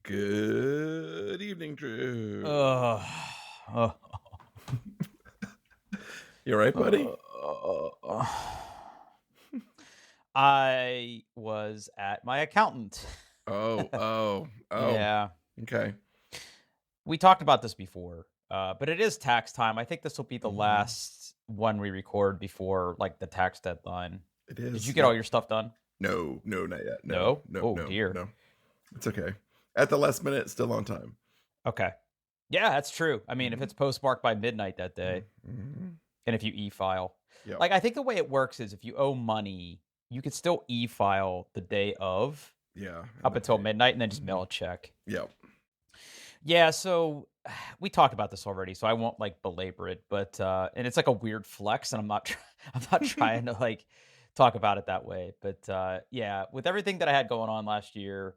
Good evening, Drew. Uh, You all right, buddy? I was at my accountant. Oh. Yeah. Okay. We talked about this before, but it is tax time. I think this will be the Mhm. last one we record before, like, the tax deadline. It Did is. you get all your stuff done? No, not yet. No? Oh, dear. No. It's okay. At the last minute, still on time. Okay. Yeah, that's true. I mean, if Mhm. it's postmarked by midnight that day, Mhm. and if you e-file. Yep. Like, I think the way it works is if you owe money, you could still e-file the day of, Yeah. up until midnight, and then just mail a check. Yep. Yeah, so we talked about this already, so I won't like belabor it, but and it's like a weird flex, and I'm not trying to like talk about it that way, but yeah, with everything that I had going on last year,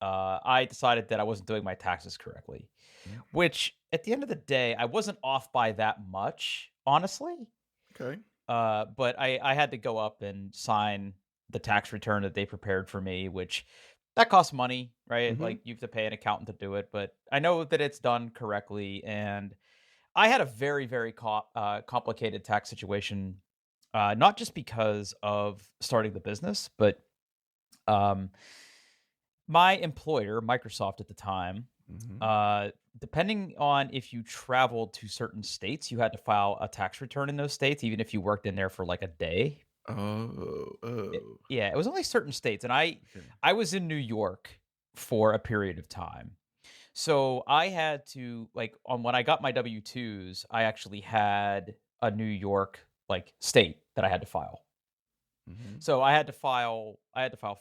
I decided that I wasn't doing my taxes correctly, Mm. which at the end of the day, I wasn't off by that much, honestly. Okay. But I had to go up and sign the tax return that they prepared for me, which that costs money, right? Mhm. Like you have to pay an accountant to do it, but I know that it's done correctly. And I had a very, very complicated tax situation, not just because of starting the business, but um, my employer, Microsoft at the time, Mhm. uh, depending on if you traveled to certain states, you had to file a tax return in those states, even if you worked in there for like a day. Oh. Yeah, it was only certain states, and I Okay. I was in New York for a period of time. So I had to like on when I got my W-2s, I actually had a New York like state that I had to file. Mhm. So I had to file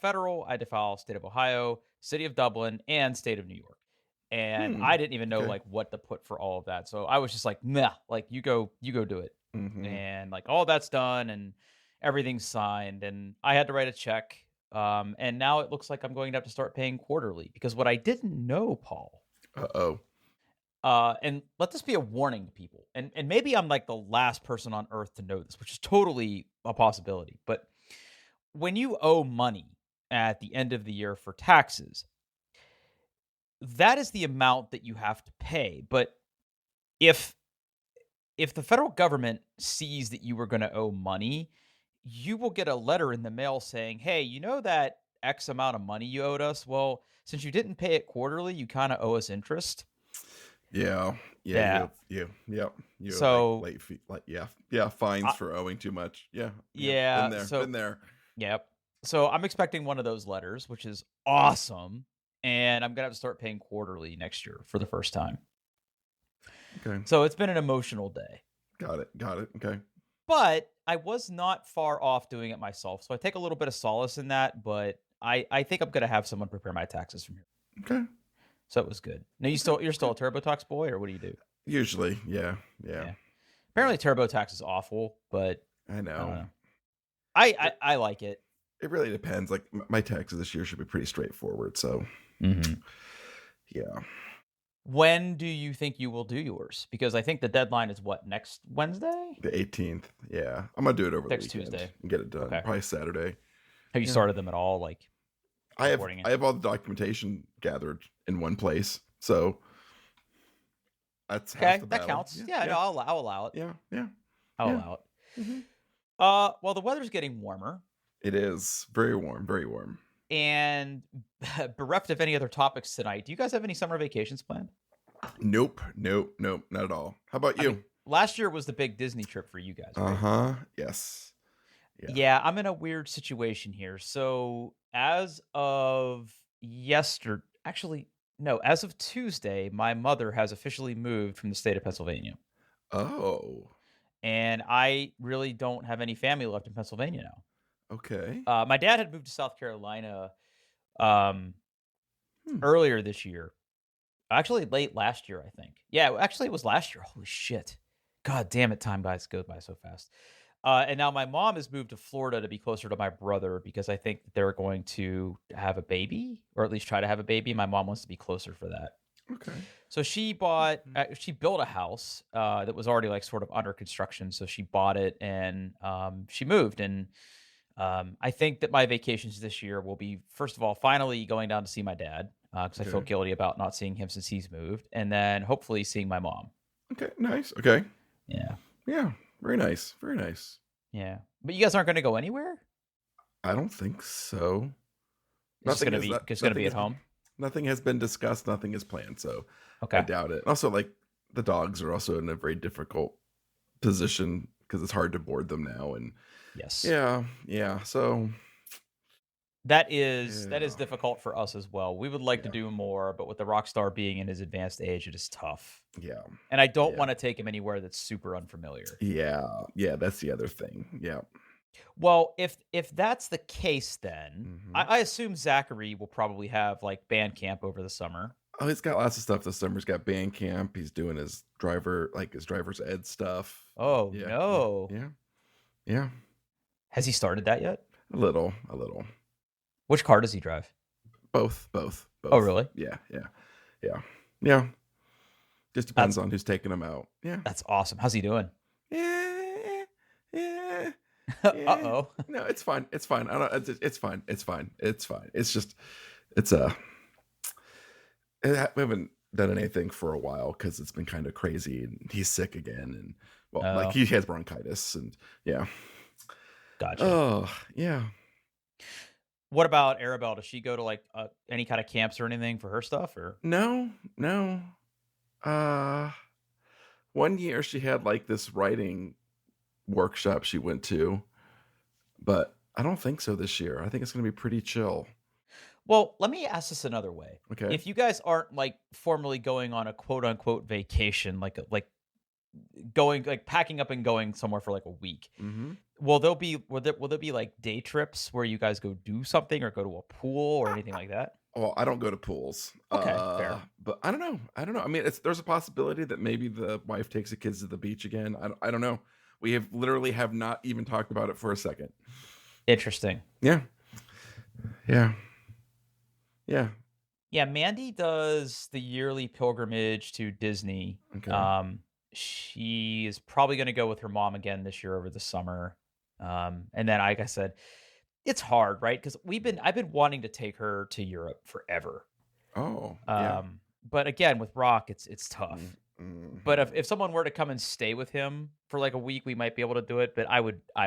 federal, I had to file state of Ohio, city of Dublin, and state of New York. And I didn't even know Okay. like what to put for all of that. So I was just like, nah, like you go do it. Mhm. And like all that's done and everything's signed. And I had to write a check. And now it looks like I'm going to have to start paying quarterly because what I didn't know, Paul, Uh-oh. and let this be a warning to people. And maybe I'm like the last person on earth to know this, which is totally a possibility. But when you owe money at the end of the year for taxes, that is the amount that you have to pay. But if the federal government sees that you were going to owe money, you will get a letter in the mail saying, "Hey, you know that X amount of money you owed us? Well, since you didn't pay it quarterly, you kind of owe us interest." Yeah. Yeah, Yeah. you have like So, late fee, like yeah, fines I, for owing too much. Yeah. Been yeah. there. So, Been there. yep. So I'm expecting one of those letters, which is awesome. And I'm going to have to start paying quarterly next year for the first time. Okay. So it's been an emotional day. Got it. Okay. But I was not far off doing it myself. So I take a little bit of solace in that, but I think I'm going to have someone prepare my taxes from here. Okay. So it was good. Now Okay. you're still a TurboTax boy, or what do you do? Usually, yeah. Yeah. Yeah. Apparently TurboTax is awful, but I I don't know. know. I It, I, I like it. it really depends. Like my taxes this year should be pretty straightforward. So, Mm-hmm. yeah. When do you think you will do yours? Because I think the deadline is what, next Wednesday? The 18th. Yeah. I'm going to do it over the Next weekend Tuesday. and get it done. Okay. Probably Saturday. Have you Yeah. started them at all? Like I have recording it? I have all the documentation gathered in one place. So, that's half Okay, the that battle. counts. Yeah, no, I'll allow it. Yeah. I'll Yeah. allow it. hmm Well, the weather's getting warmer, It is very warm, very warm. and bereft of any other topics tonight, do you guys have any summer vacations planned? Nope, not at all. How about I mean, you? last year was the big Disney trip for you guys, right? Uh-huh. Yes. Yeah. Yeah, I'm in a weird situation here. So, as of actually, no, as of Tuesday, my mother has officially moved from the state of Pennsylvania. Oh, And I really don't have any family left in Pennsylvania now. okay. My dad had moved to South Carolina um, Hmm. earlier this year. Actually, late last year, I think. Yeah, actually, it was last year. Holy shit. God damn it, time goes by so fast. And now my mom has moved to Florida to be closer to my brother because I think that they're going to have a baby, or at least try to have a baby. My mom wants to be closer for that. Okay. So she Mhm. she built a house that was already like sort of under construction. So she bought it and she moved. And I think that my vacations this year will be, first of all, finally going down to see my dad. because I feel Okay. guilty about not seeing him since he's moved, and then hopefully seeing my mom. Okay. Nice. Okay. Yeah, Yeah. Very nice. Very nice. yeah. But you guys aren't going to go anywhere. I don't think so. It's just gonna be Nothing at has been home. nothing has been discussed. Nothing is planned. So I Okay. doubt it. Also, like the dogs are also in a very difficult position because it's hard to board them now. And Yes. yeah, yeah. So That is yeah, difficult for us as well. We would like to yeah, do more, but with the rock star being in his advanced age, it is tough. yeah, And I don't yeah, want to take him anywhere that's super unfamiliar. yeah, yeah. That's the other thing. Yeah. Well, if that's the case, then Hmm. I assume Zachary will probably have like band camp over the summer. Oh, he's got lots of stuff this summer. He's got band camp. He's doing his driver's ed stuff. Oh Yeah, yeah, no. yeah, yeah. Has he started that yet? A little, a little. Which car does he drive? Both, both, Oh, both. really? Yeah, yeah, yeah, yeah. Just depends That's on who's taking him out. Yeah. that's awesome. How's he doing? Yeah, yeah, yeah. Uh-oh. No, it's fine. It's fine. I don't. It's fine. It's fine. It's fine. It's just, it's we haven't done anything for a while because it's been kind of crazy, and he's sick again, and well, like Oh, he has bronchitis, and yeah. gotcha. Oh, yeah. What about Arabelle? Does she go to like any kind of camps or anything for her stuff or No, no. Uh, one year she had like this writing workshop she went to, but I don't think so this year. I think it's gonna be pretty chill. Well, let me ask this another way. Okay. If you guys aren't like formally going on a quote unquote vacation, like going like packing up and going somewhere for like a week, Mm-hmm. will there be like day trips where you guys go do something or go to a pool or anything like that? Well, I don't go to pools. Okay, fair. But I don't know. I don't know. I mean, there's a possibility that maybe the wife takes the kids to the beach again. I don't know. We have literally have not even talked about it for a second. Interesting. Yeah. Yeah. Yeah. Yeah, Mandy does the yearly pilgrimage to Disney. Okay. She is probably going to go with her mom again this year over the summer. And then, like I said, it's hard, right? Because I've been wanting to take her to Europe forever. Oh, yeah. But again, with Rock, it's tough. But Mm-hmm. if someone were to come and stay with him for like a week, we might be able to do it. But I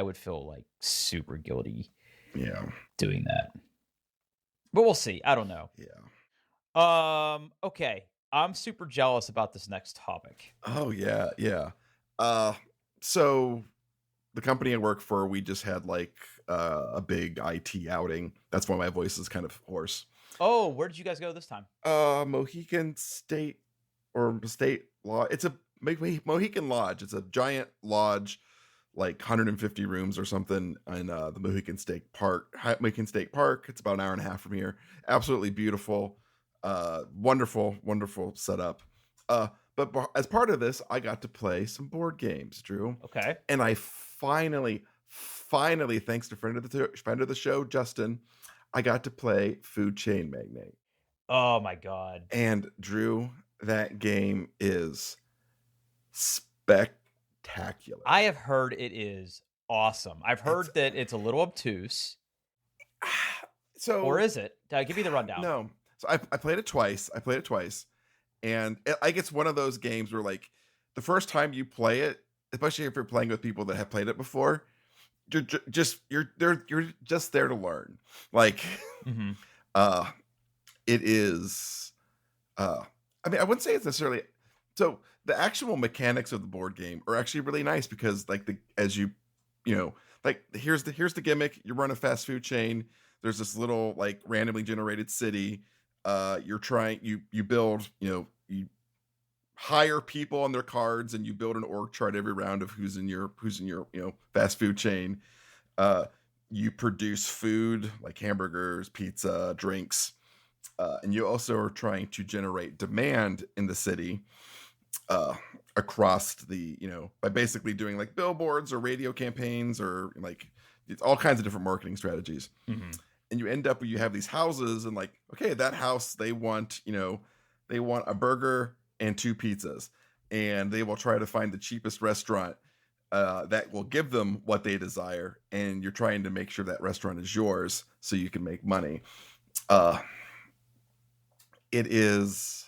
would feel like super guilty Yeah. doing that. But we'll see. I don't know. Yeah. Okay. I'm super jealous about this next topic. Oh, yeah. Yeah. Uh, so the company I work for, we just had like a big IT outing. That's why my voice is kind of hoarse. Oh, where did you guys go this time? Mohican State or State Lodge. It's a Mohican Lodge. It's a giant lodge, like 150 rooms or something in the Mohican State Park. It's about an hour and a half from here. Absolutely beautiful, wonderful, wonderful setup. But as part of this, I got to play some board games, Drew, Okay. and I finally, thanks to friend of the show, Justin, I got to play Food Chain Magnate. Oh my god. And Drew, that game is spectacular. I have heard it is awesome. I've It's heard that it's a little obtuse. Or so is it? Give me the rundown. no. So I played it twice. And like it's one of those games where like the first time you play it, especially if you're playing with people that have played it before, you're just there to learn. Like, Mhm. uh, it is. I mean, I wouldn't say it's necessarily. So the actual mechanics of the board game are actually really nice because like like here's the gimmick. You run a fast food chain. There's this little like randomly generated city. You build, you hire people on their cards and you build an org chart every round of who's in your fast food chain. You produce food like hamburgers, pizza, drinks, and you also are trying to generate demand in the city across by basically doing like billboards or radio campaigns or like it's all kinds of different marketing strategies. Mhm. And you end up where you have these houses and like, okay, that house, they want a burger and two pizzas, and they will try to find the cheapest restaurant that will give them what they desire, and you're trying to make sure that restaurant is yours so you can make money. uh It is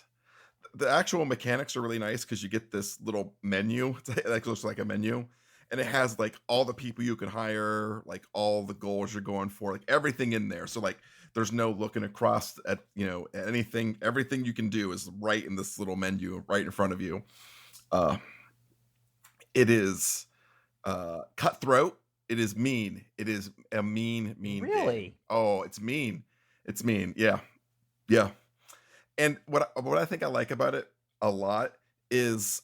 the actual mechanics are really nice because you get this little menu. It like looks like a menu, and it has like all the people you can hire, like all the goals you're going for, like everything in there. So like there's no looking across at at anything. Everything you can do is right in this little menu right in front of you. Uh, it is cutthroat. It is mean. It is a mean game. Really? Oh, it's mean. It's mean. Yeah, yeah. And what I think I like about it a lot is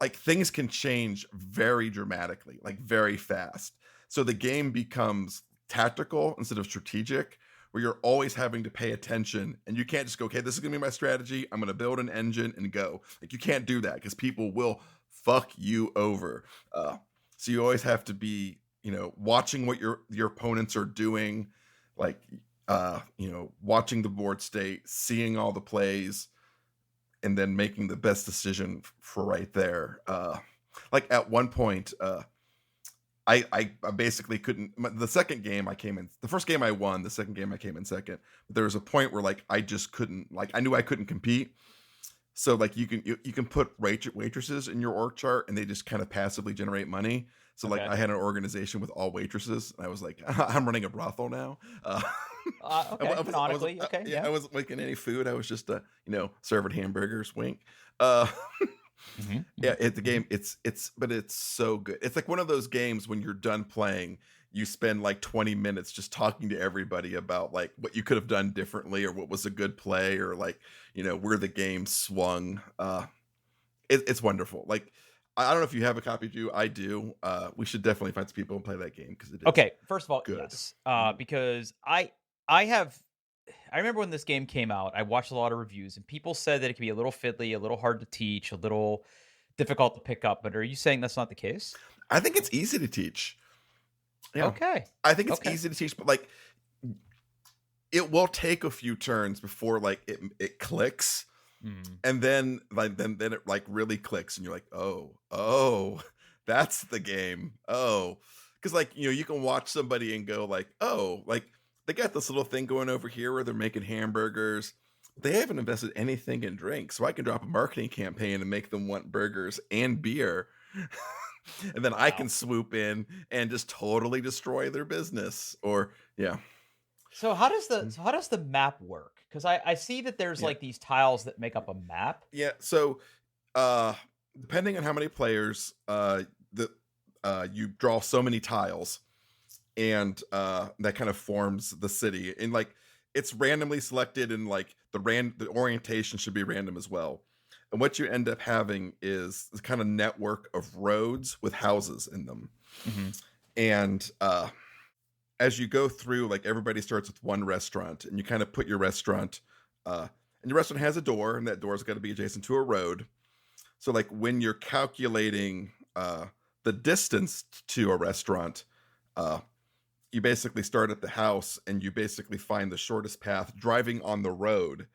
like things can change very dramatically, like very fast. So the game becomes tactical instead of strategic, where you're always having to pay attention and you can't just go, okay, this is gonna be my strategy. I'm gonna build an engine and go. Like you can't do that because people will fuck you over. So you always have to be, watching what your opponents are doing, like watching the board state, seeing all the plays, and then making the best decision for right there. Like at one point, I basically couldn't. The second game I came in, the first game I won, the second game I came in second. But there was a point where like I just couldn't, like I knew I couldn't compete. So like you can put waitresses in your org chart, and they just kind of passively generate money. So like Okay. I had an organization with all waitresses, and I was like, I'm running a brothel now. Okay. Canonically. Okay. Yeah, Yeah. I wasn't making any food. I was just serving hamburgers. Wink. Uh, yeah, the game. But it's so good. It's like one of those games when you're done playing, you spend like 20 minutes just talking to everybody about like what you could have done differently or what was a good play or like where the game swung. It's wonderful. Like I don't know if you have a copy, Drew. I do. We should definitely find some people and play that game because it is Okay. First of all, good. yes. Because I remember when this game came out, I watched a lot of reviews and people said that it could be a little fiddly, a little hard to teach, a little difficult to pick up. But are you saying that's not the case? I think it's easy to teach. Yeah, Okay. I think it's Okay. easy to teach, but like it will take a few turns before like it clicks, Mm. and then like then it like really clicks, and you're like, oh, that's the game. Oh, because like you can watch somebody and go like, oh, like they got this little thing going over here where they're making hamburgers. They haven't invested anything in drinks, so I can drop a marketing campaign and make them want burgers and beer. And then I Wow. can swoop in and just totally destroy their business. Or yeah. So how does the map work? Because I see that there's Yeah. like these tiles that make up a map. Yeah. So uh depending on how many players, the you draw so many tiles, and that kind of forms the city. And like it's randomly selected, and like the orientation should be random as well. And what you end up having is this kind of network of roads with houses in them. Hmm. And as you go through, like everybody starts with one restaurant, and you kind of put your restaurant, and your restaurant has a door, and that door's got to be adjacent to a road. So like when you're calculating the distance to a restaurant, uh, you basically start at the house, and you basically find the shortest path driving on the road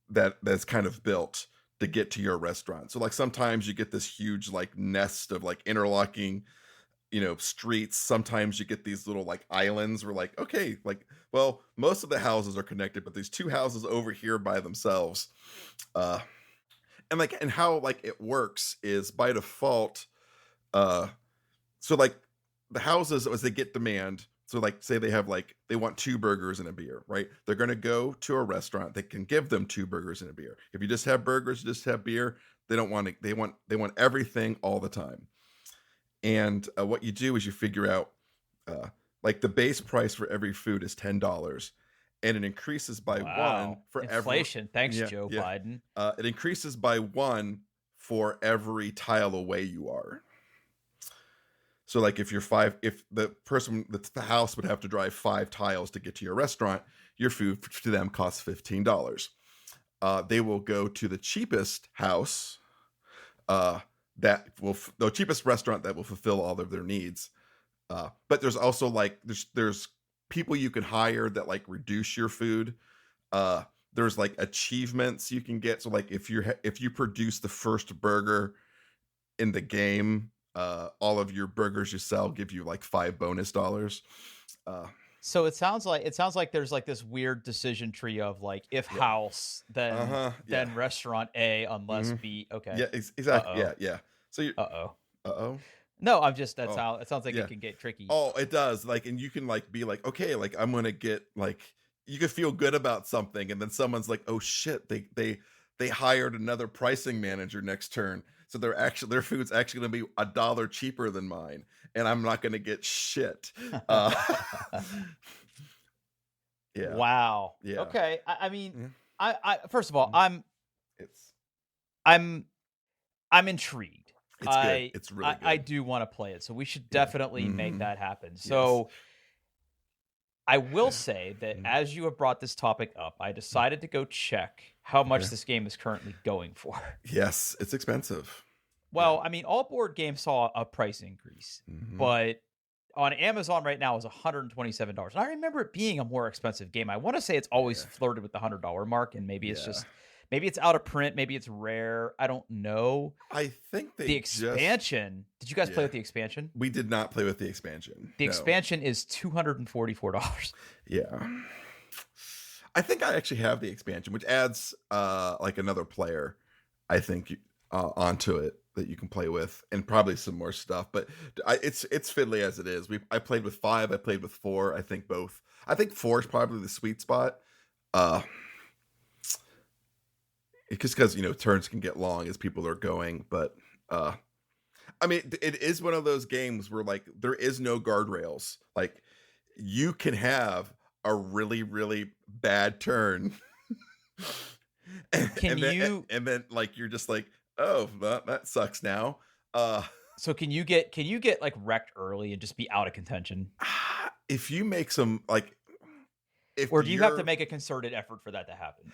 that's kind of built to get to your restaurant. So like sometimes you get this huge like nest of like interlocking streets. Sometimes you get these little like islands where like, okay, like, well, most of the houses are connected, but these two houses over here by themselves. uh and how like it works is by default. uh so like the houses, as they get demand, so like say they want two burgers and a beer, right? They're going to go to a restaurant that can give them two burgers and a beer. If you just have burgers, just have beer, they don't want it. They want everything all the time. And what you do is you figure out, uh, like the base price for every food is $10, and it increases by one Wow. for every. Inflation. Thanks, Yeah, Joe yeah. Biden. It increases by one for every tile away you are. So like if the house would have to drive 5 tiles to get to your restaurant, your food to them costs $15. They will go to the cheapest house, uh, the cheapest restaurant that will fulfill all of their needs. But there's also like there's people you can hire that like reduce your food. There's like achievements you can get. So like if you produce the first burger in the game, all of your burgers you sell give you like $5 bonus. Uh, So it sounds like there's like this weird decision tree of like if Yeah. house, then Yeah. restaurant A, unless Hmm. B. Okay. Yeah. Exactly. Uh-oh. Yeah. So you. Uh-oh. Uh-oh. No, I'm just that's Oh. how it sounds like it Yeah. can get tricky. Oh, it does. Like, and you can like be like, okay, like I'm gonna get like you could feel good about something, and then someone's like, oh shit, they hired another pricing manager next turn. So their food's actually gonna be $1 cheaper than mine, and I'm not gonna get shit. Uh yeah, Wow. yeah, Okay. I mean, yeah. I first of all, Mhm. It's I'm I'm intrigued. it's good. I It's really I good. do want to play it, so we should Yeah. definitely make Hmm. that happen. Yes. So I will say that Mhm. as you have brought this topic up, I decided to go check how much Okay. this game is currently going for. Yes, it's expensive. Yeah. Well, I mean, all board games saw a price increase, Hmm. but on Amazon right now is $127. And I remember it being a more expensive game. I want to say it's always Yeah. flirted with the $100 mark, and Yeah. maybe it's out of print, maybe it's rare. I don't know. I think The they just expansion, did you guys play yeah. with the expansion? We did not play with the expansion. The No. expansion is $244. Yeah. I think I actually have the expansion, which adds like another player, I think, onto it that you can play with, and probably some more stuff. But it's fiddly as it is. I played with 5, I played with 4. I think both. I think 4 is probably the sweet spot. Uh, just because turns can get long as people are going, but I mean, it is one of those games where like there is no guardrails. Like you can have a really, really bad turn, and, Can and then you and then like you're just like, oh, that sucks now. Uh, so can you get like wrecked early and just be out of contention? if you make some like if Or do you have to you're make a concerted effort for that to happen?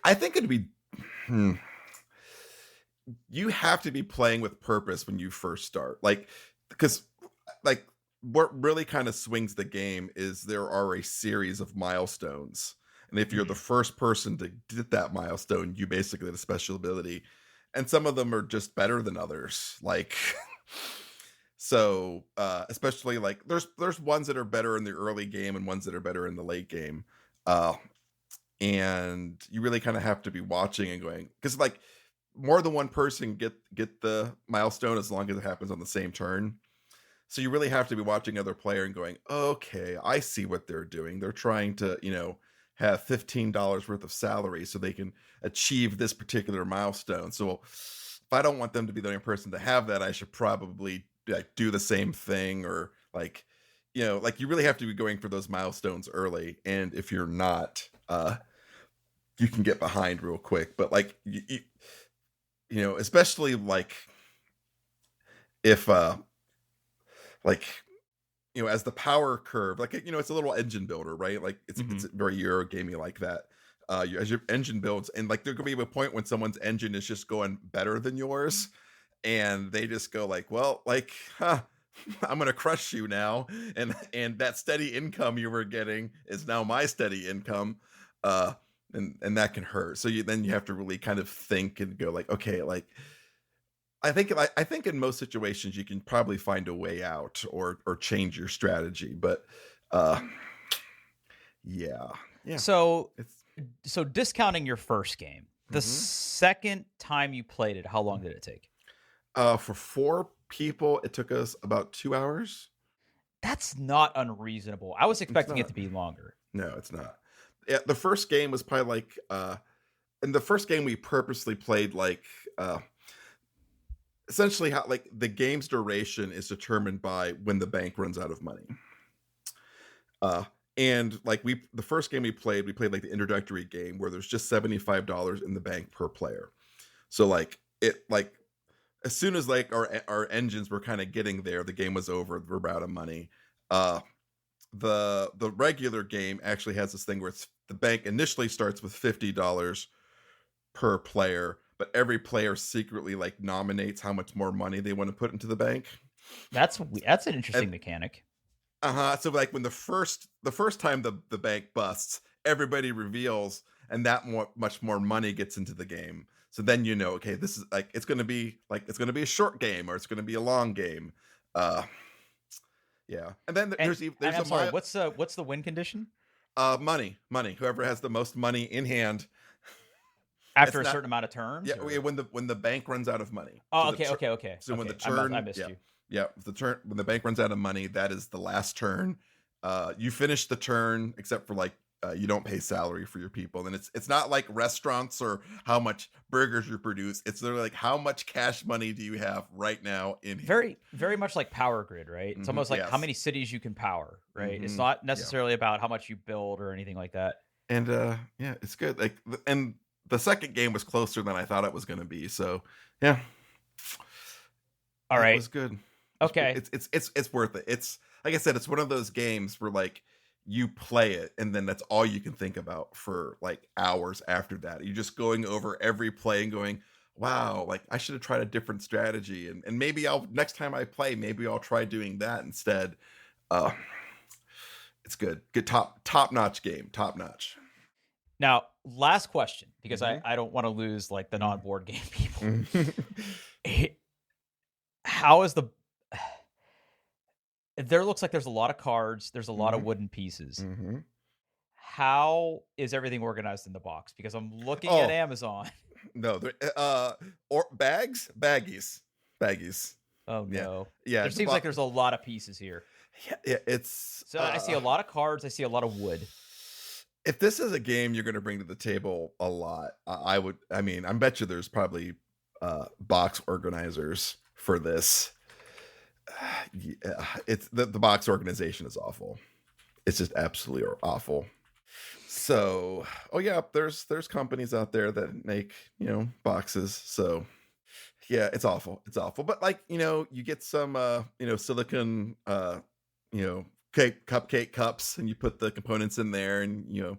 I think it'd be. Hmm, you have to be playing with purpose when you first start, like because like what really kind of swings the game is there are a series of milestones, and if you're the Mhm. first person to get that milestone, you basically get a special ability, and some of them are just better than others, like so especially like there's ones that are better in the early game and ones that are better in the late game. uh and you really kind of have to be watching and going, because like more than one person get the milestone as long as it happens on the same turn. So you really have to be watching other player and going, okay, I see what they're doing. They're trying to, have $15 worth of salary so they can achieve this particular milestone. So if I don't want them to be the only person to have that, I should probably like do the same thing, or like, like you really have to be going for those milestones early. And if you're not, you can get behind real quick. But like especially like if like as the power curve, like it's a little engine builder, right? Like it's Mhm. very Euro gamey like that. As your engine builds, and like there could be a point when someone's engine is just going better than yours, and they just go like, well, like, huh, I'm gonna crush you now, and that steady income you were getting is now my steady income. uh and that can hurt. So you have to really kind of think and go like, okay, like I think in most situations you can probably find a way out, or change your strategy, but uh yeah. Yeah. So It's so discounting your first game, the mhm. second time you played it, how long did it take? For 4 people it took us about 2 hours. That's not unreasonable. I was It's expecting it not. to be longer. No, it's not. Yeah, the first game was probably like in the first game we purposely played like essentially how like the game's duration is determined by when the bank runs out of money. Uh, and like the first game we played like the introductory game where there's just $75 in the bank per player. So like it like as soon as like our engines were kind of getting there, the game was over. We're out of money. Uh, the regular game actually has this thing where the bank initially starts with $50 per player, but every player secretly like nominates how much more money they want to put into the bank. That's an And interesting mechanic. so like when the first time the bank busts, everybody reveals, and that much more money gets into the game. So then okay, this is like it's going to be a short game, or it's going to be a long game. Uh Yeah, and then And there's I'm a sorry, what's the win condition? money. Whoever has the most money in hand. After It's a not. certain amount of turns, Yeah, or when the bank runs out of money. oh, okay, okay, okay, So when the okay. I turn, missed yeah, you. yeah, when the bank runs out of money, that is the last turn. You finish the turn, except for like you don't pay salary for your people, and it's not like restaurants or how much burgers you produce. It's literally like how much cash money do you have right now in hand. Very, very much like Power Grid, right? It's almost like how Yes. many cities you can power, right? It's hmm not Yeah. necessarily about how much you build or anything like that. And yeah, it's good. Like and the second game was closer than I thought it was going to be. So yeah, All it right. was good. Okay. It's worth it. It's like I said, it's one of those games where like you play it and then that's all you can think about for like hours after that. You're just going over every play and going, wow, like I should have tried a different strategy. And maybe I'll next time I play, maybe I'll try doing that instead. Uh it's good. Good top notch game. Top notch. Now, last question, because hmm I don't want to lose like the non-board game people. hmm How is the there looks like there's a lot of cards, there's a lot of wooden pieces. hmm How is everything organized in the box? Because I'm looking at Oh Amazon. no, or baggies. Oh Yeah, no. yeah. There seems like there's a lot of pieces here. Yeah, it's So I see a lot of cards, I see a lot of wood. if this is a game you're going to bring to the table a lot, I would. I mean, I bet you there's probably box organizers for this. Yeah, it's the box organization is awful. It's just absolutely awful. So, oh yeah, there's companies out there that make boxes. So yeah, it's awful. It's awful. But like you get some silicon cupcake cups, and you put the components in there, and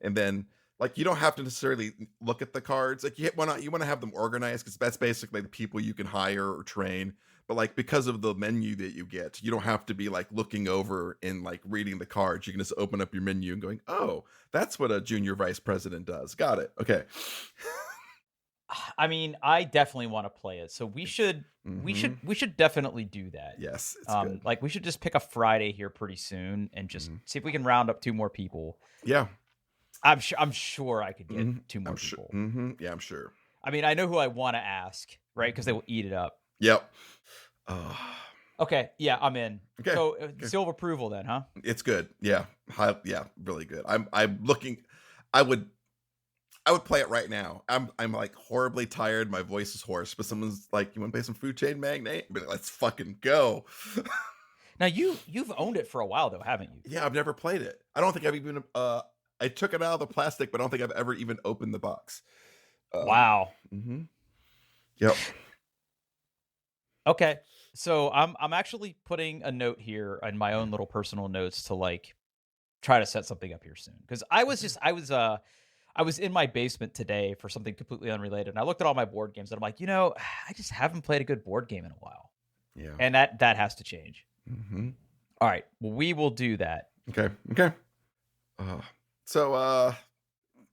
and then like you don't have to necessarily look at the cards. Like you want to have them organized because that's basically the people you can hire or train. But like because of the menu that you get, you don't have to be like looking over and like reading the cards. You can just open up your menu and going, oh, that's what a junior vice president does. Got it. Okay. I mean, I definitely want to play it. So we should definitely do that. Yes, it's good. Like we should just pick a Friday here pretty soon and just see if we can round up 2 more people. Yeah. I'm sure I could get 2 more people. Yeah, I'm sure. I mean, I know who I want to ask, right? Because they will eat it up. Yep. Okay, yeah, I'm in. Okay. So seal of approval then, huh? It's good. Yeah. Yeah, really good. I'm looking. I would play it right now. I'm like horribly tired. My voice is hoarse, but someone's like, "You want to play some Food Chain Magnate?" But let's fucking go. Now you've owned it for a while though, haven't you? Yeah, I've never played it. I don't think I've even I took it out of the plastic, but I don't think I've ever even opened the box. Wow. Yep. Okay. So I'm actually putting a note here in my own little personal notes to like try to set something up here soon. Because I was in my basement today for something completely unrelated, and I looked at all my board games, and I'm like, I just haven't played a good board game in a while. Yeah. And that has to change. All right. Well, we will do that. Okay. So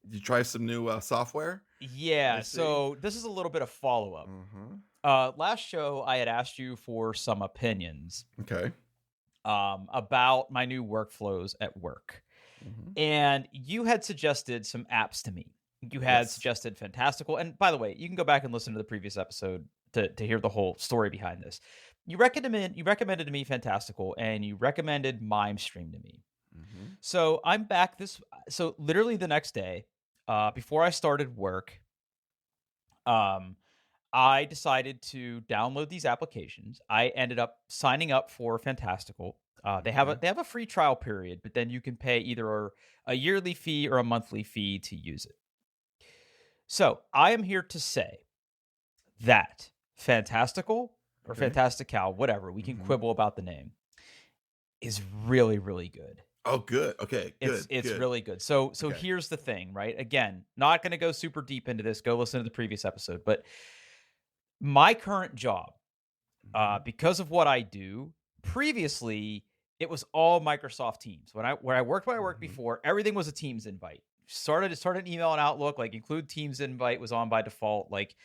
you try some new software? Yeah. So this is a little bit of follow-up. Last show, I had asked you for some opinions. Okay. About my new workflows at work. And you had suggested some apps to me. You had suggested Fantastical. And by the way, you can go back and listen to the previous episode to hear the whole story behind this. You recommended to me Fantastical, and you recommended Mime Stream to me. So I'm back so literally the next day, before I started work, I decided to download these applications. I ended up signing up for Fantastical. They have a free trial period, but then you can pay either a yearly fee or a monthly fee to use it. So I am here to say that Fantastical or Fantastical, whatever, we can quibble about the name, is really, really good. Oh, good. Okay, good. It's really good. So here's the thing, right? Again, not going to go super deep into this. Go listen to the previous episode. But my current job, because of what I do, previously it was all Microsoft Teams. When I worked where I worked before, everything was a Teams invite. Started an email and Outlook, like include Teams invite was on by default. Like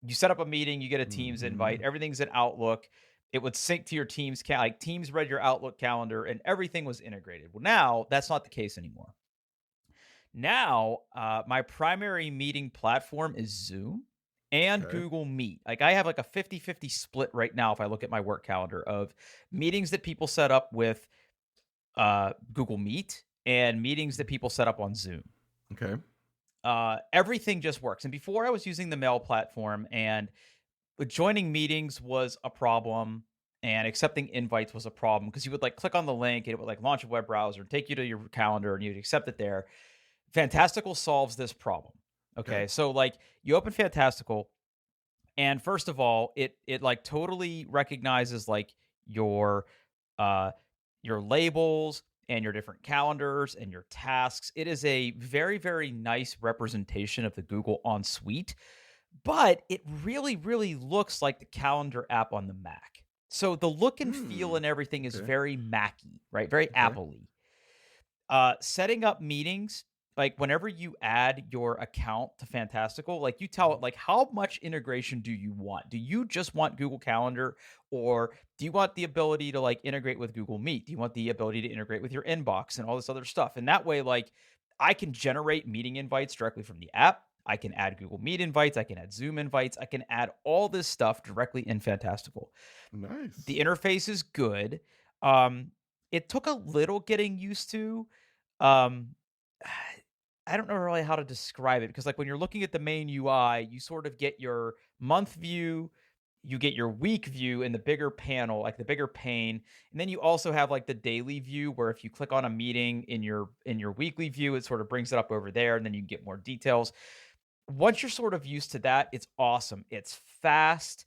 you set up a meeting, you get a Teams invite. Everything's in Outlook. It would sync to your Teams like Teams read your Outlook calendar and everything was integrated. Well, now that's not the case anymore. Now, my primary meeting platform is Zoom and Okay. Google Meet. Like I have like a 50-50 split right now if I look at my work calendar of meetings that people set up with Google Meet and meetings that people set up on Zoom. Okay. Everything just works. And before I was using the mail platform, and joining meetings was a problem, and accepting invites was a problem because you would like click on the link and it would like launch a web browser and take you to your calendar and you'd accept it there. Fantastical solves this problem. Okay. Okay. So like you open Fantastical, and first of all, it like totally recognizes like uh your labels and your different calendars and your tasks. It is a very, very nice representation of the Google On Suite, but it really, really looks like the calendar app on the Mac. So the look and feel Hmm. and everything is Okay. very Mac-y, right? Very Okay. Apple-y. Setting up meetings, like whenever you add your account to Fantastical, like you tell it like how much integration do you want? Do you just want Google Calendar, or do you want the ability to like integrate with Google Meet? Do you want the ability to integrate with your inbox and all this other stuff? And that way, like I can generate meeting invites directly from the app. I can add Google Meet invites. I can add Zoom invites. I can add all this stuff directly in Fantastical. The Nice. interface is good. Um, it took a little getting used to. Um, I don't know really how to describe it because, like, when you're looking at the main UI, you sort of get your month view, you get your week view in the bigger panel, like the bigger pane, and then you also have like the daily view where if you click on a meeting in your weekly view, it sort of brings it up over there, and then you can get more details. Once you're sort of used to that, it's awesome. It's fast.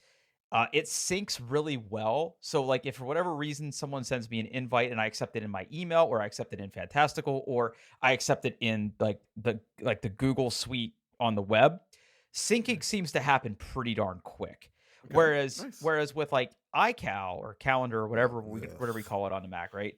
It syncs really well. So, like, if for whatever reason someone sends me an invite and I accept it in my email, or I accept it in Fantastical, or I accept it in like the Google Suite on the web, Okay. syncing seems to happen pretty darn quick. Okay. Whereas, Nice. whereas with like iCal or Calendar or Oh, whatever we ugh. call it on the Mac, right?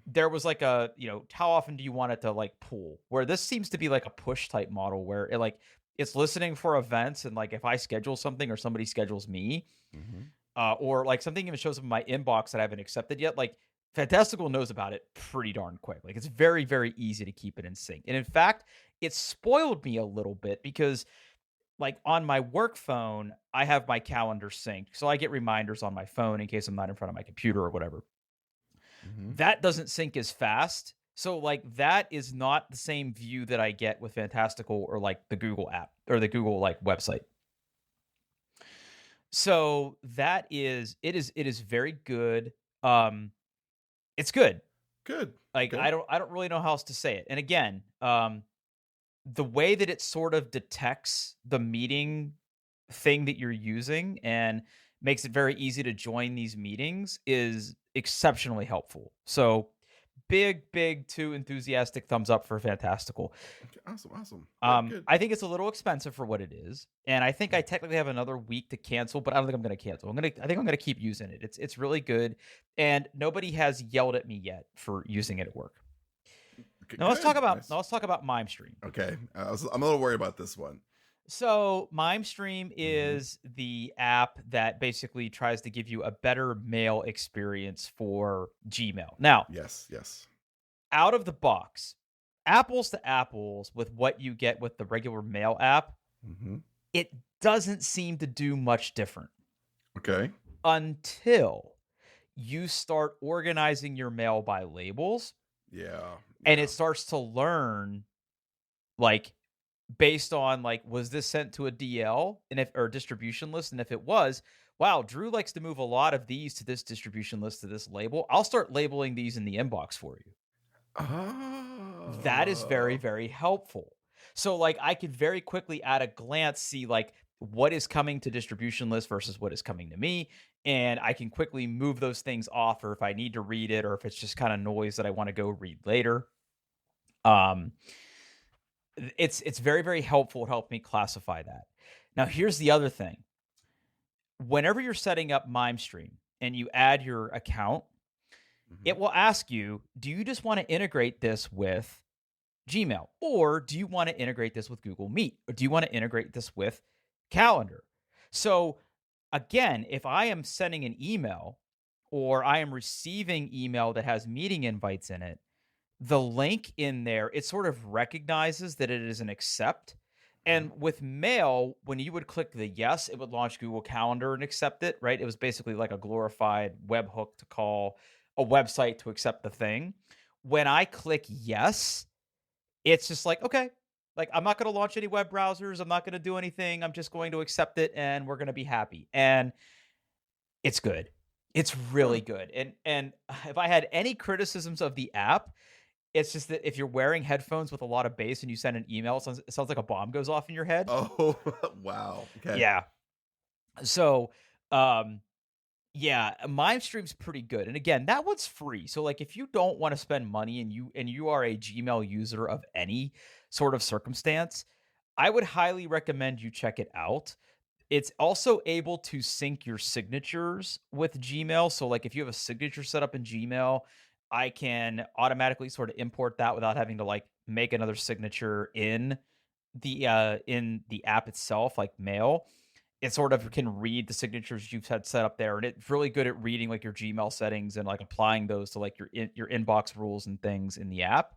There was like a, how often do you want it to like pull? Where this seems to be like a push type model where it like it's listening for events, and like if I schedule something or somebody schedules me, Mm-hmm. or like something even shows up in my inbox that I haven't accepted yet, like Fantastical knows about it pretty darn quick. Like it's very, very easy to keep it in sync. And in fact, it spoiled me a little bit because like on my work phone, I have my calendar synced. So I get reminders on my phone in case I'm not in front of my computer or whatever. Mm-hmm. That doesn't sync as fast. So like that is not the same view that I get with Fantastical or like the Google app or the Google like website. So it is very good. Um it's good. Good. Like Okay. I don't really know how else to say it. And again, the way that it sort of detects the meeting thing that you're using and makes it very easy to join these meetings is exceptionally helpful. So big two enthusiastic thumbs up for Fantastical. Okay. Awesome. Awesome. Good. Good. I think it's a little expensive for what it is, and I think I technically have another week to cancel, but I don't think I'm going to cancel. I think I'm going to keep using it. It's really good, and nobody has yelled at me yet for using it at work. Okay. Now let's talk Good. about Nice. MimeStream. Okay. I'm a little worried about this one. So MimeStream Mm-hmm. is the app that basically tries to give you a better mail experience for Gmail. Now, Yes. Yes. out of the box, apples to apples with what you get with the regular mail app, Mm-hmm. it doesn't seem to do much different Okay. until you start organizing your mail by labels, Yeah. and Yeah. it starts to learn like based on like was this sent to a DL, and if or distribution list, and if it was, wow, Drew likes to move a lot of these to this distribution list to this label. I'll start labeling these in the inbox for you. That is very, Oh. very helpful. So like I could very quickly at a glance see like what is coming to distribution list versus what is coming to me, and I can quickly move those things off, or if I need to read it, or if it's just kind of noise that I want to go read later. Um it's very, very helpful. It helped me classify that. Now here's the other thing. Whenever you're setting up MimeStream and you add your account, Mm-hmm. it will ask you, do you just want to integrate this with Gmail? Or do you want to integrate this with Google Meet? Or do you want to integrate this with Calendar? So, again, if I am sending an email or I am receiving email that has meeting invites in it, the link in there, it sort of recognizes that it is an accept. Mhm. And with mail, when you would click the yes, it would launch Google Calendar and accept it, right? It was basically like a glorified webhook to call a website to accept the thing. When I click yes, it's just like, okay, like I'm not going to launch any web browsers. I'm not going to do anything. I'm just going to accept it and we're going to be happy. And it's good. It's Huh. really good. And if I had any criticisms of the app, it's just that if you're wearing headphones with a lot of bass and you send an email, it sounds like a bomb goes off in your head. Oh, wow. Okay. Yeah. So, um, yeah, Mime Stream's pretty good. And again, that one's free. So like if you don't want to spend money and you are a Gmail user of any sort of circumstance, I would highly recommend you check it out. It's also able to sync your signatures with Gmail. So, like, if you have a signature set up in Gmail, I can automatically sort of import that without having to like make another signature in the app itself, like Mail. It sort of can read the signatures you've had set up there, and it's really good at reading like your Gmail settings and like applying those to like your inbox rules and things in the app.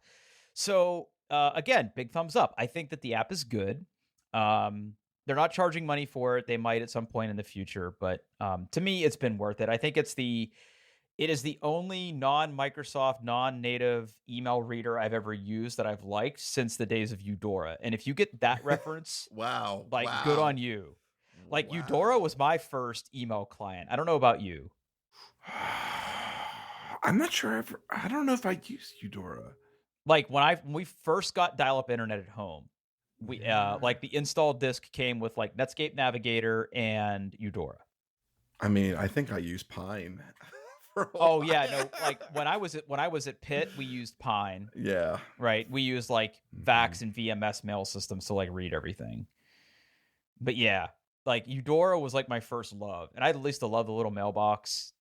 So again, big thumbs up. I think that the app is good. They're not charging money for it. They might at some point in the future, but to me, it's been worth it. I think it is the only non-Microsoft, non-native email reader I've ever used that I've liked since the days of Eudora. And if you get that reference, Wow. like good on Wow. you. Like Eudora was Wow. my first email client. I don't know about you. I'm not sure. I don't know if I used Eudora. Like when we first got dial-up internet at home, we Yeah. like the install disk came with like Netscape Navigator and Eudora. I mean, I think I used Pine for a Oh yeah, no, like while. when I was at Pitt, we used Pine, Yeah. right? We used like Mhm. VAX and VMS mail systems to like read everything. But yeah, like Eudora was like my first love, and I used to love the little mailbox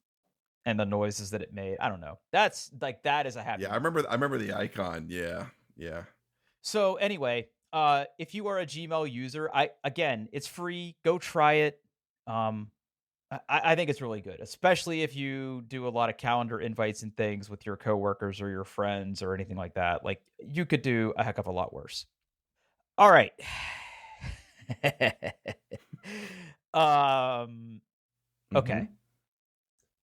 and the noises that it made. I don't know. That's like that is a happy Yeah, memory. I remember the icon. Yeah. Yeah. So anyway, if you are a Gmail user, I again, it's free. Go try it. Um, I think it's really good, especially if you do a lot of calendar invites and things with your coworkers or your friends or anything like that. Like you could do a heck of a lot worse. All right. um. Okay.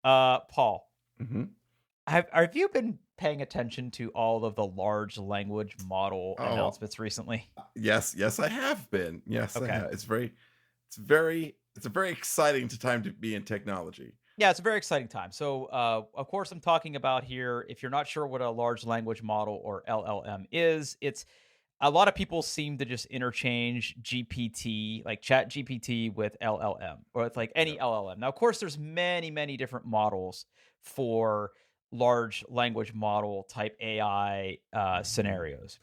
Mhm. Paul, Mhm. have you been paying attention to all of the large language model Oh, announcements recently? yes, yes, I have been. Yes, I Okay. have. It's a very exciting time to be in technology. Yeah, it's a very exciting time. So, of course, I'm talking about here. If you're not sure what a large language model or LLM is, it's a lot of people seem to just interchange GPT, like Chat GPT, with LLM or with like Yeah. any LLM. Now, of course, there's many, many different models for large language model type AI Mhm. scenarios.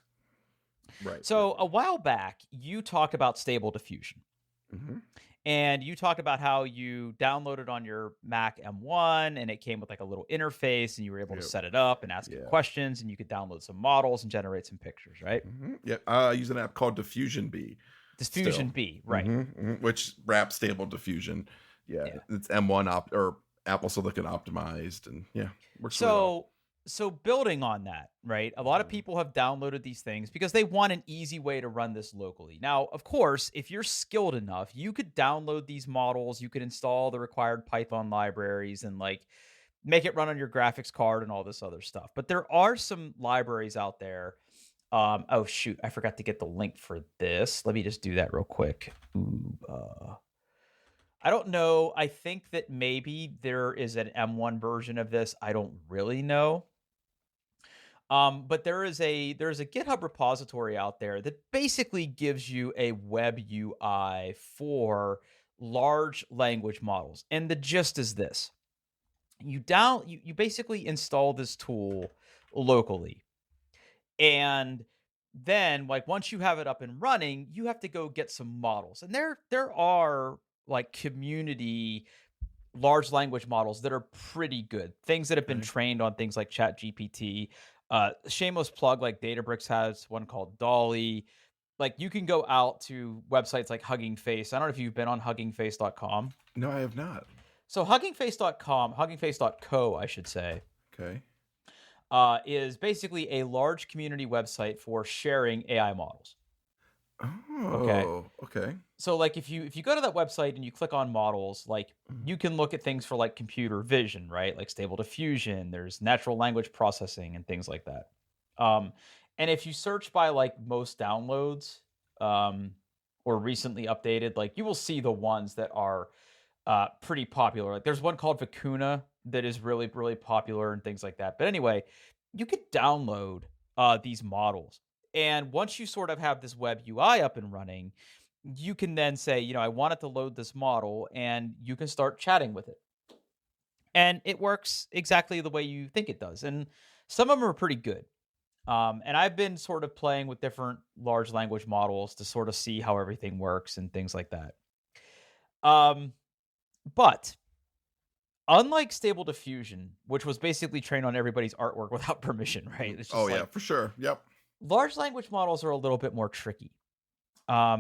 Right, right. So, a while back, you talked about stable diffusion. Mhm. And you talked about how you downloaded on your Mac M1 and it came with like a little interface and you were able to Yep. set it up and ask it Yeah. questions and you could download some models and generate some pictures, right? Yeah. I use an app called Diffusion B Diffusion still. B, right. Which wraps stable diffusion. Yeah, Yeah. it's M1 or Apple Silicon optimized, and yeah, works really well. So so building on that, right? A lot of Mhm. people have downloaded these things because they want an easy way to run this locally. Now, of course, if you're skilled enough, you could download these models, you could install the required Python libraries and like make it run on your graphics card and all this other stuff. But there are some libraries out there. Oh shoot, I forgot to get the link for this. Let me just do that real quick. Ooh, I don't know. I think that maybe there is an M1 version of this. I don't really know. But there is a GitHub repository out there that basically gives you a web UI for large language models. And the gist is this. You basically install this tool locally. And then like once you have it up and running, you have to go get some models. And there are like community large language models that are pretty good. Things that have been Okay. trained on things like Chat GPT. Shameless plug, like Databricks has one called Dolly. Like you can go out to websites like Hugging Face. I don't know if you've been on huggingface.com. No, I have not. So huggingface.com, huggingface.co, I should say, Okay. is basically a large community website for sharing AI models. Okay. Oh, okay. So like if you go to that website and you click on models, like Mm. you can look at things for like computer vision, right? Like stable diffusion, there's natural language processing and things like that. Um, and if you search by like most downloads, um, or recently updated, like you will see the ones that are pretty popular. Like there's one called Vicuna that is really, really popular and things like that. But anyway, you could download these models. And once you sort of have this web UI up and running, you can then say, I want it to load this model, and you can start chatting with it. And it works exactly the way you think it does. And some of them are pretty good. And I've been sort of playing with different large language models to sort of see how everything works and things like that. Um, but unlike Stable Diffusion, which was basically trained on everybody's artwork without permission, right? It's Oh just yeah, like for sure. Yep. large language models are a little bit more tricky.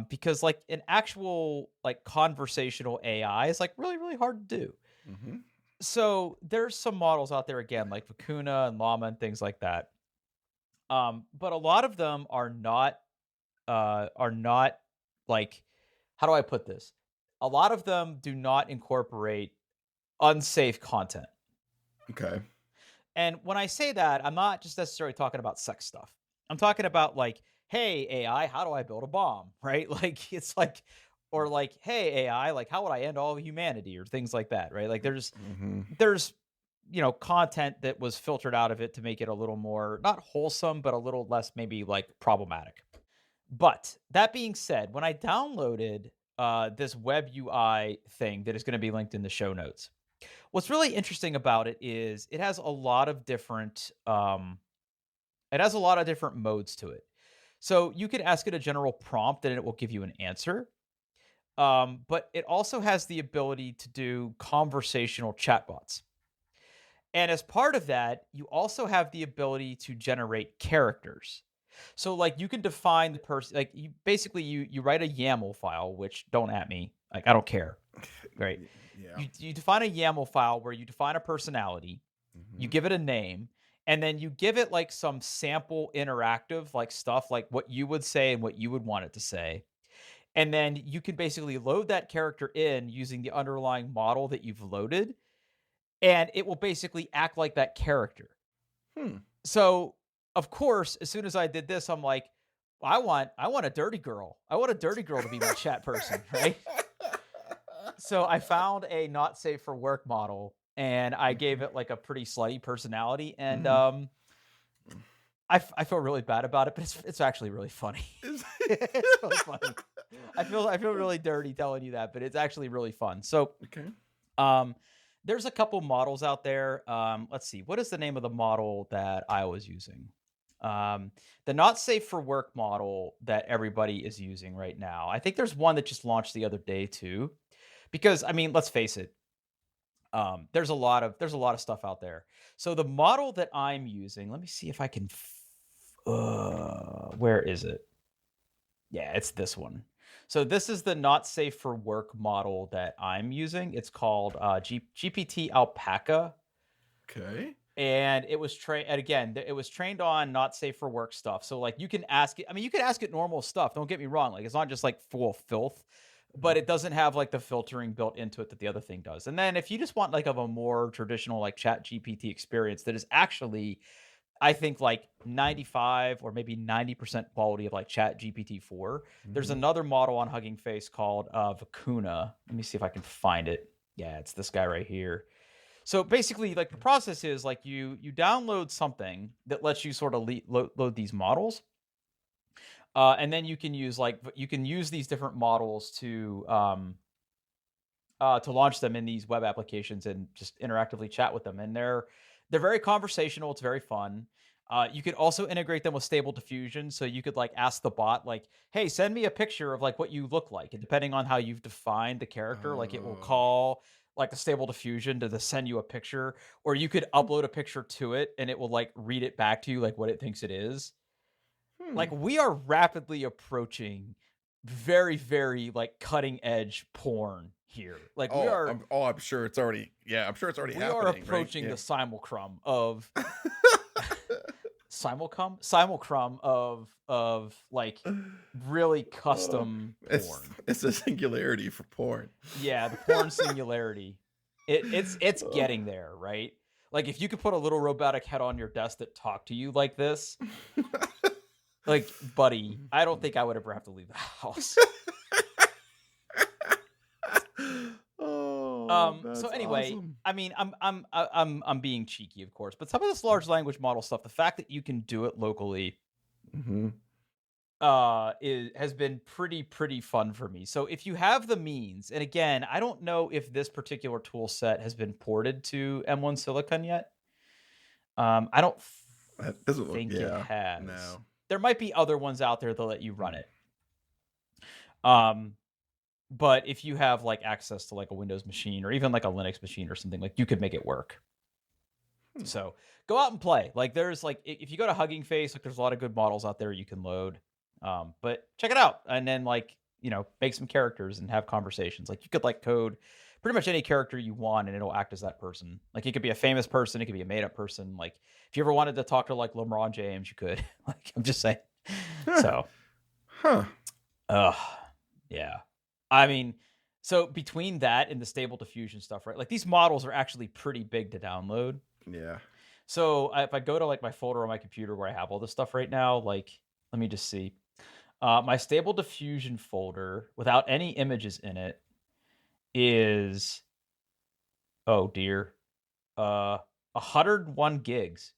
Because like an actual like conversational AI is like really, really hard to do. Mm-hmm. So there's some models out there again, like Vicuna and Llama and things like that. But a lot of them are not like, how do I put this? A lot of them do not incorporate unsafe content. Okay. And when I say that, I'm not just necessarily talking about sex stuff. I'm talking about like, hey AI, how do I build a bomb? Right? Like it's like, or like, hey AI, like how would I end all of humanity or things like that, right? Like Mm-hmm. there's content that was filtered out of it to make it a little more not wholesome, but a little less maybe like problematic. But that being said, when I downloaded this web UI thing that is going to be linked in the show notes, what's really interesting about it is it has a lot of different modes to it. So you can ask it a general prompt and it will give you an answer. But it also has the ability to do conversational chatbots. And as part of that, you also have the ability to generate characters. So like you can define the person, like you write a YAML file, which don't at me, like I don't care. Right. Yeah. You define a YAML file where you define a personality, you Mm-hmm. give it a name, and then you give it like some sample interactive like stuff like what you would say and what you would want it to say. And then you can basically load that character in using the underlying model that you've loaded, and it will basically act like that character. Hmm. So, of course, as soon as I did this, I'm like, I want a dirty girl. I want a dirty girl to be my chat person, right? So I found a not safe for work model and I gave it like a pretty slutty personality, and Mm-hmm. I feel really bad about it, but it's actually really funny. It's really funny. I feel really dirty telling you that, but it's actually really fun. So Okay. um there's a couple models out there. Let's see, what is the name of the model that I was using? Um the not safe for work model that everybody is using right now. I think there's one that just launched the other day too. Because I mean, let's face it, there's a lot of stuff out there. So the model that I'm using, let me see if I can. Where is it? Yeah, it's this one. So this is the not safe for work model that I'm using. It's called GPT Alpaca, Okay. and it was trained. And again, it was trained on not safe for work stuff. So like you can ask it. I mean, you can ask it normal stuff. Don't get me wrong. Like it's not just like full of filth, but it doesn't have like the filtering built into it that the other thing does. And then if you just want like of a more traditional like Chat GPT experience that is actually, I think like 95 or maybe 90% quality of like Chat GPT-4, there's Mm-hmm. another model on Hugging Face called Vicuna. Let me see if I can find it. Yeah, it's this guy right here. So basically, like the process is like you download something that lets you sort of load these models, and then you can use these different models to launch them in these web applications and just interactively chat with them. And they're very conversational. It's very fun. You could also integrate them with Stable Diffusion, so you could like ask the bot like, "Hey, send me a picture of like what you look like." And depending on how you've defined the character, like it will Oh. call like the Stable Diffusion to send you a picture, or you could upload a picture to it and it will like read it back to you like what it thinks it is. Hmm. Like we are rapidly approaching very, very like cutting edge porn here. Like I'm sure it's already, yeah, I'm sure it's already we are happening, right? approaching Yeah. the simulcrum of like really Oh, custom it's porn. it's a singularity for porn. Yeah, the porn singularity. It's Oh. getting there, right? Like if you could put a little robotic head on your desk that talked to you like this, like buddy, I don't think I would ever have to leave the house. Oh, So that's anyway, awesome. I mean, I'm being cheeky, of course, but some of this large language model stuff, the fact that you can do it locally, Hmm. has been pretty fun for me. So if you have the means, and again, I don't know if this particular tool set has been ported to M1 Silicon yet. I don't That doesn't look, think it yeah, has. no. There might be other ones out there that let you run it. Um, but if you have like access to like a Windows machine or even like a Linux machine or something, like you could make it work. Hmm. So go out and play. Like there's like if you go to Hugging Face, like there's a lot of good models out there you can load. But check it out and then like make some characters and have conversations. Like you could like code pretty much any character you want and it'll act as that person. Like it could be a famous person, it could be a made up person. Like if you ever wanted to talk to like LeBron James, you could. Like I'm just saying. So, Huh. uh, yeah. I mean, so between that and the Stable Diffusion stuff, right? Like these models are actually pretty big to download. Yeah. So if I go to like my folder on my computer where I have all this stuff right now, like let me just see. My Stable Diffusion folder without any images in it is, oh dear, 101 gigs,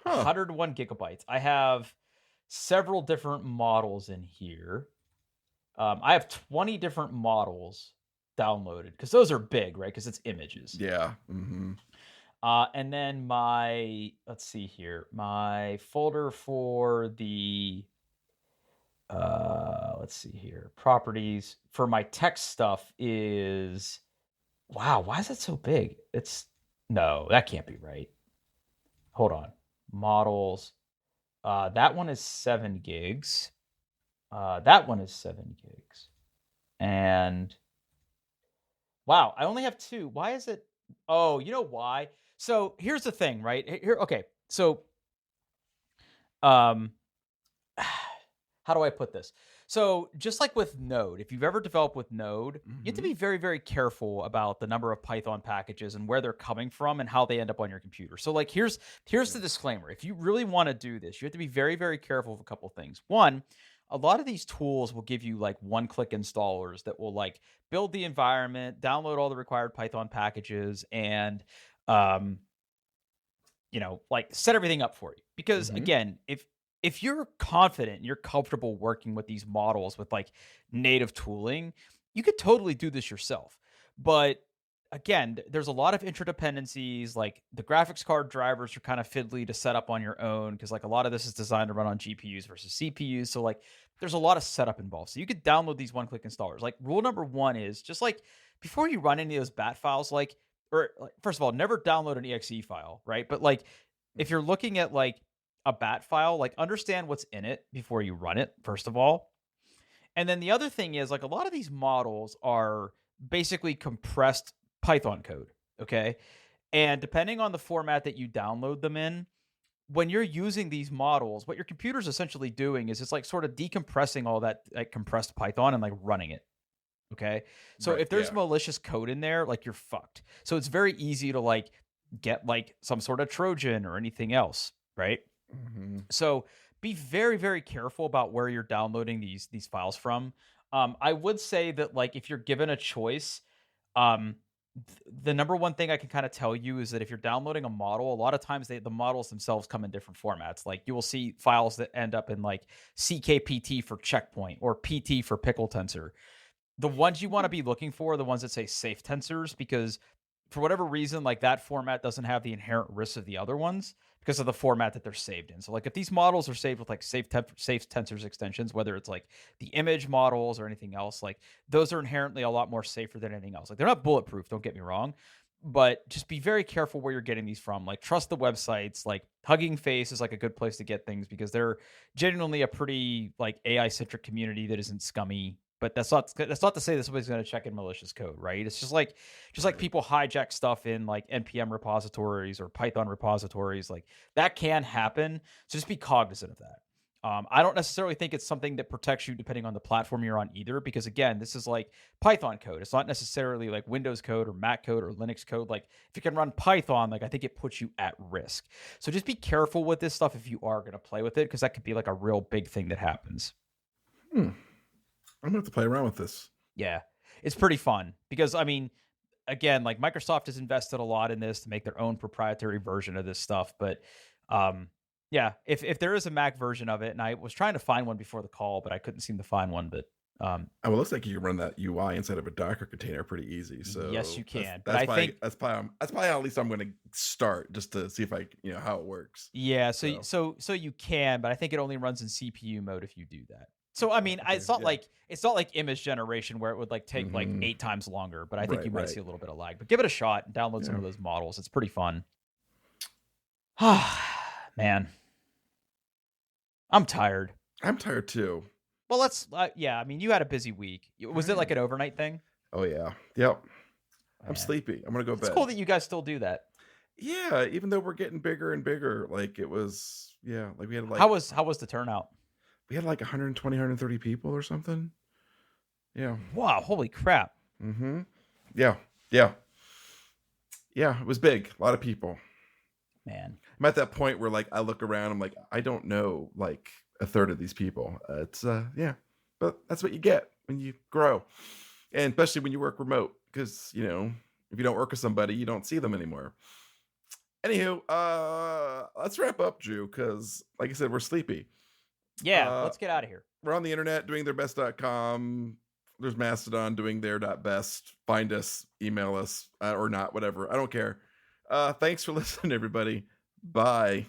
Huh. 101 gigabytes. I have several different models in here. I have 20 different models downloaded because those are big, right? Because it's images. Yeah. Hmm. And then let's see here, my folder for the, let's see here, properties for my text stuff is, wow, why is it so big? No, that can't be right. Hold on. Models. That one is 7 gigs. That one is 7 gigs. And wow, I only have 2. Why is it? Oh, you know why? So here's the thing, right? Here, okay. So, um, how do I put this? So just like with Node, if you've ever developed with Node, you have to Hmm. be very, very careful about the number of Python packages and where they're coming from and how they end up on your computer. So like here's the disclaimer. If you really want to do this, you have to be very, very careful of a couple things. One, a lot of these tools will give you like one-click installers that will like build the environment, download all the required Python packages, and um, like set everything up for you. Because Hmm. again, if you're confident and you're comfortable working with these models with like native tooling, you could totally do this yourself. But again, there's a lot of interdependencies. Like the graphics card drivers are kind of fiddly to set up on your own because like a lot of this is designed to run on GPUs versus CPUs. So like there's a lot of setup involved. So you could download these one-click installers. Like rule number one is just like before you run any of those bat files, first of all, never download an exe file, right? But like if you're looking at like a bat file, like understand what's in it before you run it, first of all. And then the other thing is like a lot of these models are basically compressed Python code, okay? And depending on the format that you download them in, when you're using these models, what your computer's essentially doing is it's like sort of decompressing all that like compressed Python and like running it. Okay. So Right. if there's Yeah. malicious code in there, like you're fucked. So it's very easy to like get like some sort of Trojan or anything else, right? Hmm. So be very, very careful about where you're downloading these files from. I would say that like if you're given a choice, um, the number one thing I can kind of tell you is that if you're downloading a model, a lot of times the models themselves come in different formats. Like you will see files that end up in like CKPT for checkpoint or PT for pickle tensor. The ones you want to be looking for are the ones that say safe tensors because for whatever reason, like that format doesn't have the inherent risks of the other ones because of the format that they're saved in. So like if these models are saved with like safe tensors extensions, whether it's like the image models or anything else, like those are inherently a lot more safer than anything else. Like they're not bulletproof, don't get me wrong, but just be very careful where you're getting these from. Like, trust the websites. Like, Hugging Face is like a good place to get things because they're genuinely a pretty like AI centric community that isn't scummy. But that's not to say that somebody's going to check in malicious code, right? It's just like Right. people hijack stuff in like npm repositories or Python repositories. Like, that can happen. So just be cognizant of that. I don't necessarily think it's something that protects you depending on the platform you're on either, because again, this is like Python code. It's not necessarily like Windows code or Mac code or Linux code. Like, if you can run Python, like, I think it puts you at risk. So just be careful with this stuff if you are going to play with it, because that could be like a real big thing that happens. I'm gonna have to play around with this. Yeah, it's pretty fun because I mean, again, like Microsoft has invested a lot in this to make their own proprietary version of this stuff, but yeah, if there is a Mac version of it, and I was trying to find one before the call, but I couldn't seem to find one. But Oh, it looks like you can run that UI inside of a Docker container pretty easy. yes, you So can. But that's I probably think that's probably how at least I'm going to start just to see if I how it works. yeah, So so you can, but I think it only runs in CPU mode if you do that. So I mean, okay, yeah. it's not like image generation where it would like take like Hmm. 8 times longer, but I think Right, you might right. see a little bit of lag. But give it a shot and download some Yeah, of those models. It's pretty fun. Man, I'm tired. I'm tired too. Well, let's yeah, I mean, you had a busy week. Was it like Right. an overnight thing? Oh yeah, yep. I'm Man, sleepy. I'm gonna go to it's bed. cool that you guys still do that. Yeah, even though we're getting bigger and bigger, like it was, yeah, like How was the turnout? we had like 120, 130 people or something. Yeah. Wow, holy crap. Mm-hmm. Yeah. Yeah. Yeah. It was big. A lot of people. Man. I'm at that point where like I look around, I'm like, I don't know like a third of these people. It's yeah, but that's what you get when you grow, and especially when you work remote, because if you don't work with somebody, you don't see them anymore. Anywho, let's wrap up, Drew, because like I said, we're sleepy. Yeah, Uh, let's get out of here. we're on the internet doing theirbest.com. There's Mastodon doing their.best. Find us, email us, or not, whatever. I don't care. Thanks for listening, everybody. Bye.